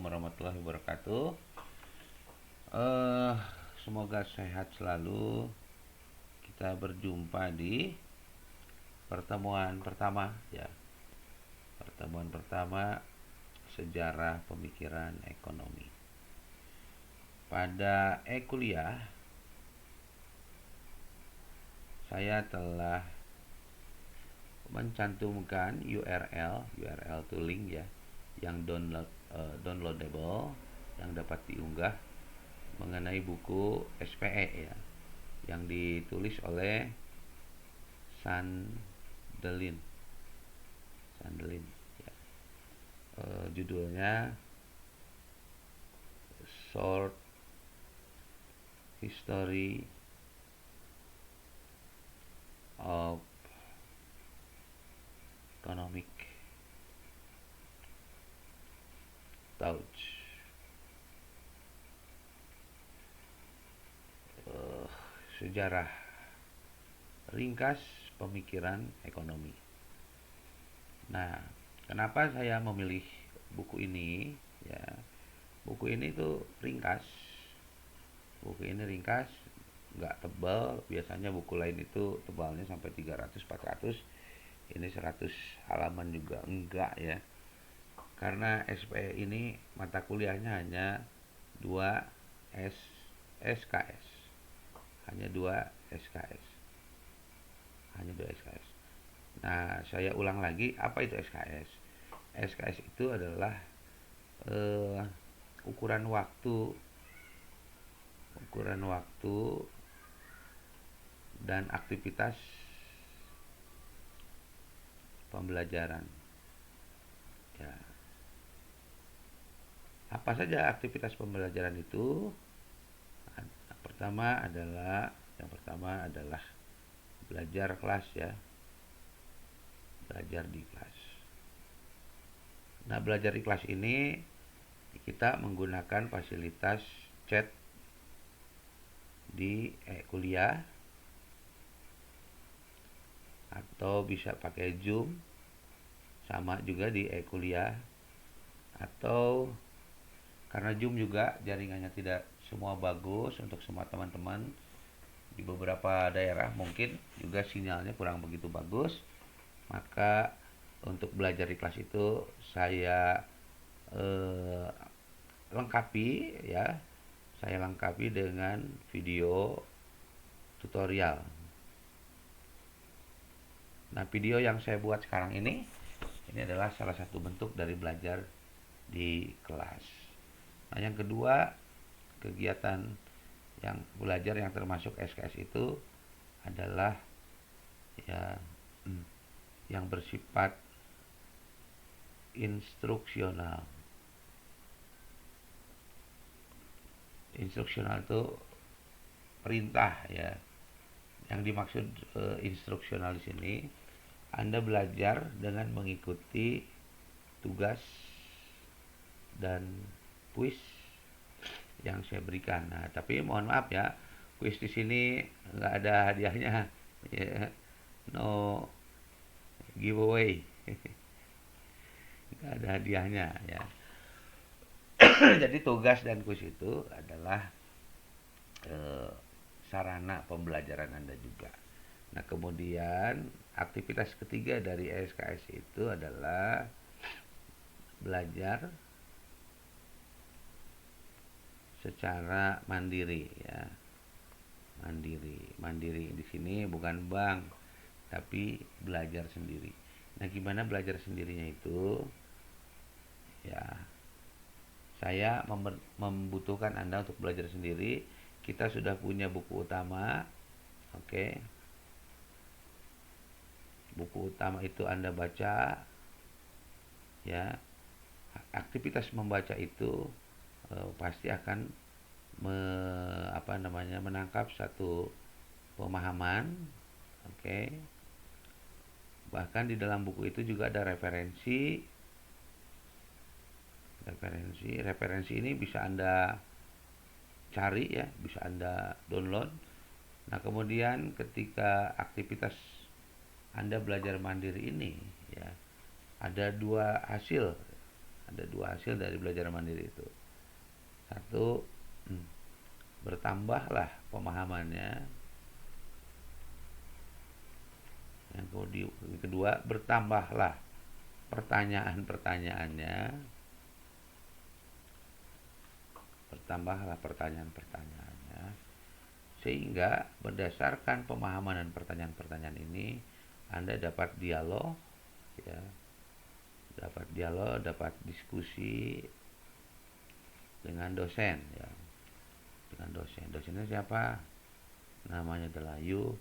warahmatullahi wabarakatuh. Eh, Semoga sehat selalu. Kita berjumpa di pertemuan pertama ya. Pertemuan pertama sejarah pemikiran ekonomi. Pada kuliah saya telah mencantumkan URL itu link ya, yang downloadable, yang dapat diunggah mengenai buku SPE ya, yang ditulis oleh Sandelin ya. Judulnya Short History of Economic Thought. Sejarah ringkas pemikiran ekonomi. Nah, kenapa saya memilih buku ini ya? Buku ini tuh ringkas. Buku ini ringkas, nggak tebal. Biasanya buku lain itu tebalnya sampai 300-400. Ini 100 halaman juga enggak ya. Karena SPE ini mata kuliahnya hanya 2 SKS. Hanya 2 SKS. Hanya 2 SKS. Nah, saya ulang lagi, apa itu SKS? SKS itu adalah ukuran waktu dan aktivitas pembelajaran ya. Apa saja aktivitas pembelajaran itu? Yang pertama adalah belajar kelas ya. Belajar di kelas. Nah, belajar di kelas ini kita menggunakan fasilitas chat di kuliah, atau bisa pakai Zoom, sama juga di kuliah, atau karena Zoom juga jaringannya tidak semua bagus untuk semua teman-teman, di beberapa daerah mungkin juga sinyalnya kurang begitu bagus, maka untuk belajar di kelas itu saya lengkapi dengan video tutorial. Nah, video yang saya buat sekarang ini adalah salah satu bentuk dari belajar di kelas. Nah, yang kedua, kegiatan yang belajar yang termasuk SKS itu adalah ya yang bersifat instruksional. Instruksional itu perintah ya. Yang dimaksud instruksional di sini, Anda belajar dengan mengikuti tugas dan kuis yang saya berikan. Nah, tapi mohon maaf ya, kuis di sini nggak ada hadiahnya, ya, no giveaway, nggak ada hadiahnya ya. Jadi tugas dan kuis itu adalah sarana pembelajaran Anda juga. Nah, kemudian aktivitas ketiga dari SKS itu adalah belajar secara mandiri ya. Mandiri di sini bukan bank, tapi belajar sendiri. Nah, gimana belajar sendirinya itu? Ya, saya membutuhkan Anda untuk belajar sendiri. Kita sudah punya buku utama. Oke. Buku utama itu Anda baca ya. Aktivitas membaca itu pasti akan menangkap satu pemahaman. Oke. Bahkan di dalam buku itu juga ada referensi. Referensi ini bisa Anda cari ya, bisa Anda download. Nah, kemudian ketika aktivitas Anda belajar mandiri ini ya, ada dua hasil Ada dua hasil dari belajar mandiri itu. Satu, bertambahlah pemahamannya. Yang kedua, bertambahlah pertanyaan-pertanyaannya. Bertambahlah pertanyaan-pertanyaannya. Sehingga berdasarkan pemahaman dan pertanyaan-pertanyaan ini, Anda dapat dialog, ya, dapat diskusi dengan dosen, ya, dengan dosen. Dosennya siapa? Namanya adalah Yu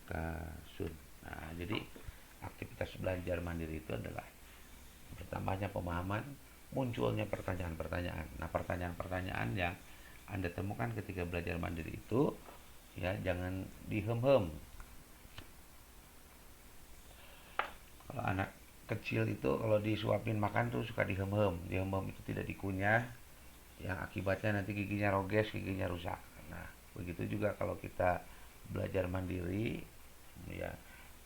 Kasun. Nah, jadi aktivitas belajar mandiri itu adalah bertambahnya pemahaman, munculnya pertanyaan-pertanyaan. Nah, pertanyaan-pertanyaan yang Anda temukan ketika belajar mandiri itu, ya, jangan dihem-hem. Kalau anak kecil itu kalau disuapin makan tuh suka dihem-hem. Dihem-hem itu tidak dikunyah, yang akibatnya nanti giginya roges, giginya rusak. Nah, begitu juga kalau kita belajar mandiri, ya,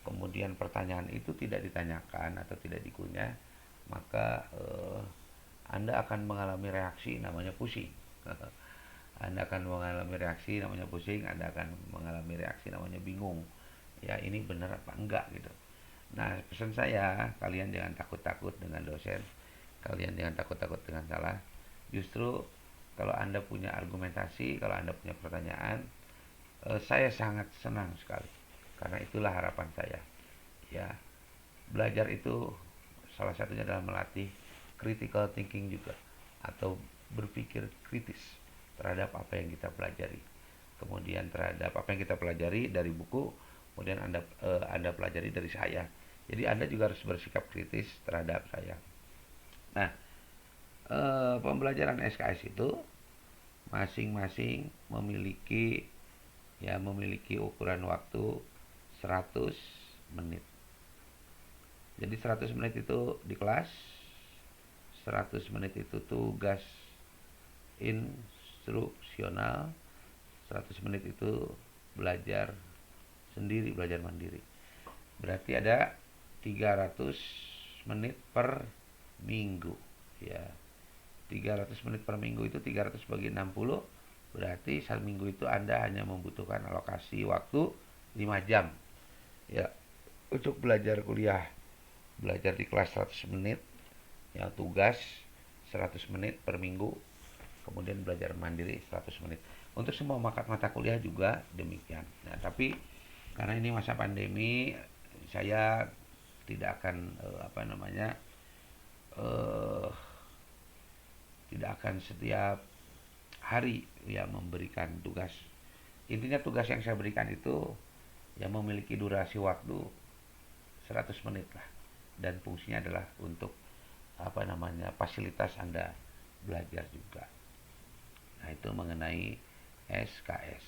kemudian pertanyaan itu tidak ditanyakan atau tidak dikunyah, maka Anda akan mengalami reaksi namanya pusing. Anda akan mengalami reaksi namanya pusing, Anda akan mengalami reaksi namanya bingung. Ya, ini benar apa enggak gitu. Nah, pesan saya, kalian jangan takut-takut dengan dosen, kalian jangan takut-takut dengan salah. Justru kalau Anda punya argumentasi, kalau Anda punya pertanyaan, saya sangat senang sekali. Karena itulah harapan saya. Ya, belajar itu salah satunya adalah melatih critical thinking juga, atau berpikir kritis terhadap apa yang kita pelajari. Kemudian terhadap apa yang kita pelajari dari buku, kemudian Anda pelajari dari saya. Jadi Anda juga harus bersikap kritis terhadap saya. Nah, pembelajaran SKS itu masing-masing memiliki ukuran waktu 100 menit. Jadi 100 menit itu di kelas, 100 menit itu tugas instruksional, 100 menit itu belajar sendiri, belajar mandiri. Berarti ada 300 menit per minggu, ya. 300 menit per minggu itu 300 bagi 60, berarti satu minggu itu Anda hanya membutuhkan alokasi waktu 5 jam, ya, untuk belajar kuliah. Belajar di kelas 100 menit, yang tugas 100 menit per minggu, kemudian belajar mandiri 100 menit. Untuk semua mata kuliah juga demikian. Nah, tapi karena ini masa pandemi, saya tidak akan tidak akan setiap hari ya memberikan tugas. Intinya tugas yang saya berikan itu yang memiliki durasi waktu 100 menit lah, dan fungsinya adalah untuk fasilitas Anda belajar juga. Nah, itu mengenai SKS.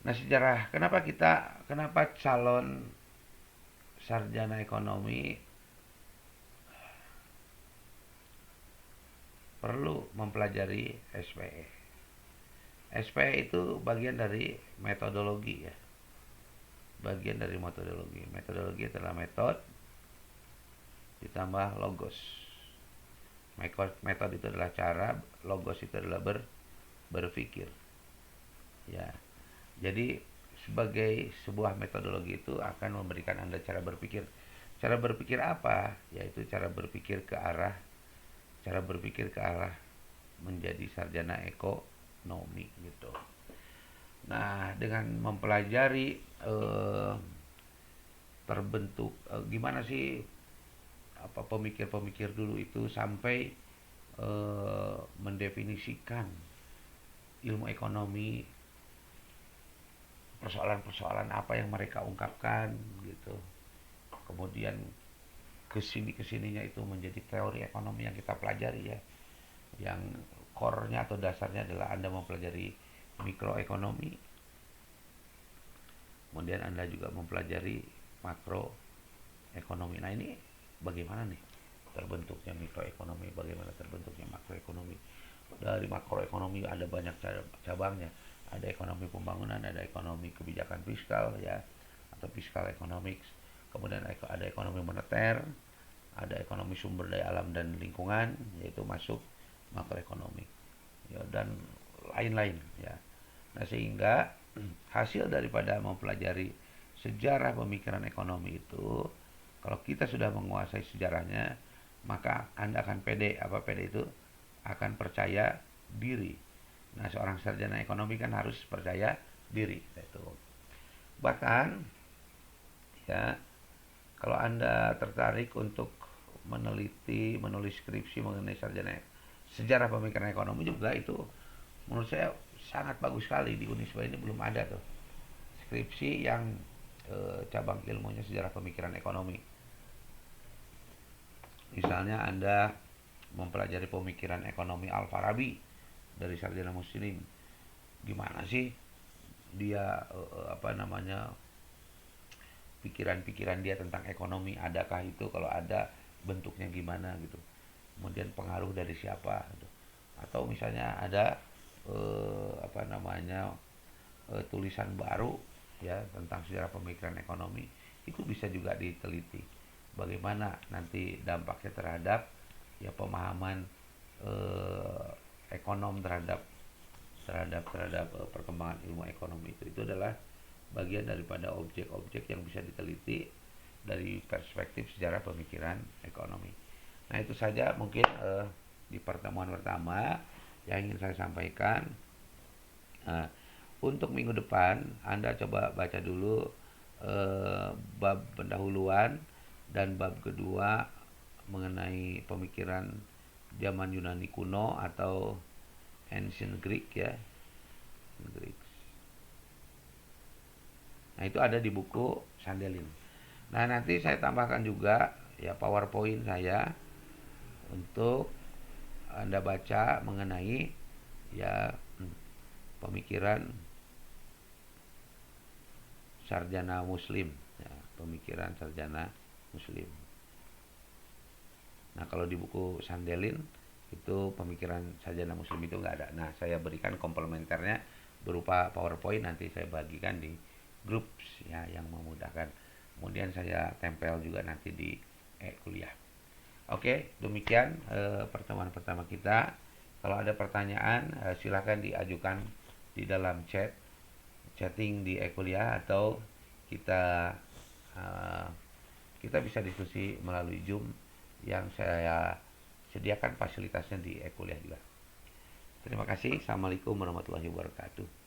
Nah, sejarah kenapa calon sarjana ekonomi perlu mempelajari SPE. SPE itu bagian dari metodologi, ya. Bagian dari metodologi. Metodologi adalah metode ditambah logos. Metode itu adalah cara, logos itu adalah berpikir. Ya. Jadi sebagai sebuah metodologi itu akan memberikan Anda cara berpikir. Cara berpikir apa? Yaitu cara berpikir ke arah menjadi sarjana ekonomi gitu. Nah, dengan mempelajari terbentuk gimana sih pemikir-pemikir dulu itu sampai mendefinisikan ilmu ekonomi, persoalan-persoalan apa yang mereka ungkapkan gitu. Kemudian kesininya itu menjadi teori ekonomi yang kita pelajari, ya, yang core-nya atau dasarnya adalah Anda mempelajari mikroekonomi, kemudian Anda juga mempelajari makroekonomi. Nah, ini bagaimana nih terbentuknya mikroekonomi, bagaimana terbentuknya makroekonomi. Dari makroekonomi ada banyak cabangnya. Ada ekonomi pembangunan, ada ekonomi kebijakan fiskal, ya, atau fiskal economics. Kemudian ada ekonomi moneter, ada ekonomi sumber daya alam dan lingkungan, yaitu masuk makroekonomi, ya, dan lain-lain, ya. Nah, sehingga hasil daripada mempelajari sejarah pemikiran ekonomi itu, kalau kita sudah menguasai sejarahnya, maka Anda akan pede. Apa pede itu? Akan percaya diri. Nah, seorang sarjana ekonomi kan harus percaya diri. Itu. Bahkan, ya, kalau Anda tertarik untuk meneliti, menulis skripsi mengenai sarjana sejarah pemikiran ekonomi juga, itu menurut saya sangat bagus sekali. Di Unisba ini belum ada tuh skripsi yang cabang ilmunya sejarah pemikiran ekonomi. Misalnya Anda mempelajari pemikiran ekonomi Al-Farabi dari sarjana muslim. Gimana sih dia pikiran-pikiran dia tentang ekonomi, adakah itu, kalau ada bentuknya gimana gitu, kemudian pengaruh dari siapa gitu. Atau misalnya ada tulisan baru, ya, tentang sejarah pemikiran ekonomi, itu bisa juga diteliti bagaimana nanti dampaknya terhadap, ya, pemahaman ekonom terhadap perkembangan ilmu ekonomi. Itu adalah bagian daripada objek-objek yang bisa diteliti dari perspektif sejarah pemikiran ekonomi. Nah, itu saja mungkin di pertemuan pertama yang ingin saya sampaikan. Nah, untuk minggu depan Anda coba baca dulu bab pendahuluan dan bab kedua mengenai pemikiran zaman Yunani kuno atau Ancient Greek, ya. Greek. Nah, itu ada di buku Sandelin. Nah, nanti saya tambahkan juga, ya, PowerPoint saya untuk Anda baca mengenai, ya, pemikiran sarjana muslim, ya, pemikiran sarjana muslim. Nah, kalau di buku Sandelin itu pemikiran sarjana muslim itu nggak ada. Nah, saya berikan komplementernya berupa PowerPoint, nanti saya bagikan di grup, ya, yang memudahkan. Kemudian saya tempel juga nanti di kuliah. Oke, demikian pertemuan pertama kita. Kalau ada pertanyaan, silakan diajukan di dalam chatting di kuliah, atau kita bisa diskusi melalui Zoom yang saya sediakan fasilitasnya di kuliah juga. Terima kasih. Assalamualaikum warahmatullahi wabarakatuh.